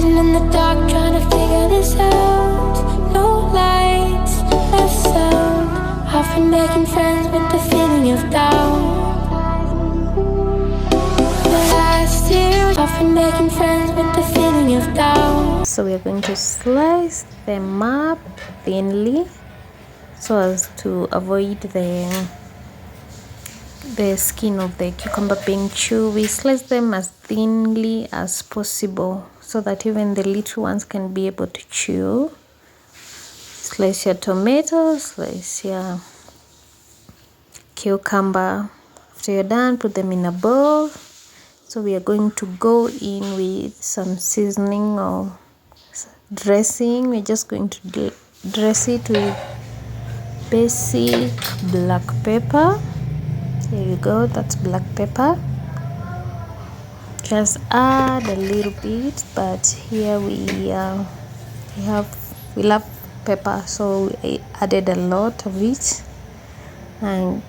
Sitting in the dark trying to figure this out. No lights, no sound. I've been making friends with the feeling of doubt. The last year I've been making friends with the feeling of doubt. So we are going to slice them up thinly so as to avoid the skin of the cucumber being chewy. Slice them as thinly as possible so that even the little ones can be able to chew. Slice your tomatoes, slice your cucumber. After you're done, put them in a bowl. So we are going to go in with some seasoning or dressing. We're just going to dress it with basic black pepper. There you go, that's black pepper. Just add a little bit, but here we love pepper, so I added a lot of it. And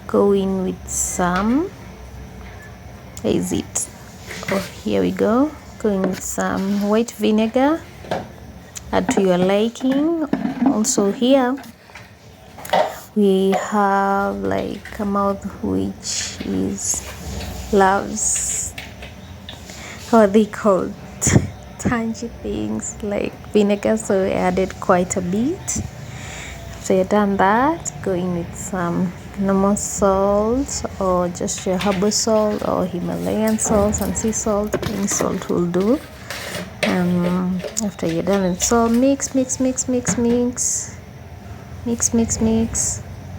go in with some, where is it? Oh, here we go. Go in with some white vinegar. Add to your liking. Also here we have like a mouth which loves, how are they called, tangy things like vinegar, so I added quite a bit. So you've done that, go in with some normal salt or just your herbal salt or Himalayan salt and sea salt. Any salt will do. After you're done with salt, mix,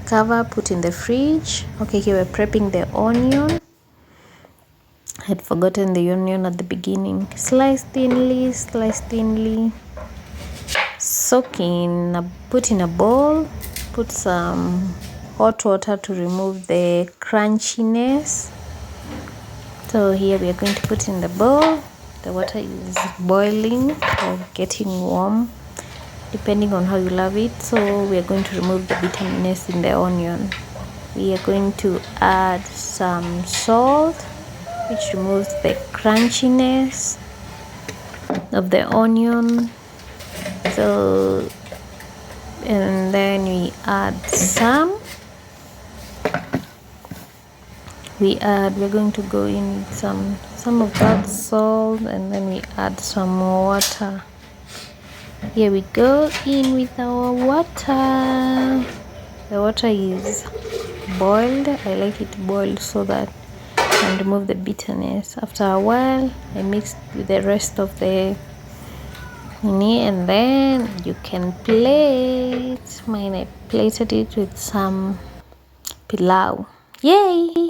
cover, put in the fridge. Okay, here we're prepping the onion. I had forgotten the onion at the beginning. Slice thinly, put in a bowl. Put some hot water to remove the crunchiness. So here we are going to put in the bowl. The water is boiling or getting warm, depending on how you love it. So we are going to remove the bitterness in the onion. We are going to add some salt, which removes the crunchiness of the onion. So, and then we add we're going to go in with some of that salt, and then we add some water. Here we go in with our water. The water is boiled. I like it boiled so that I can remove the bitterness. After a while, I mixed with the rest of the honey, and then you can plate. Mine, I plated it with some pilau. Yay!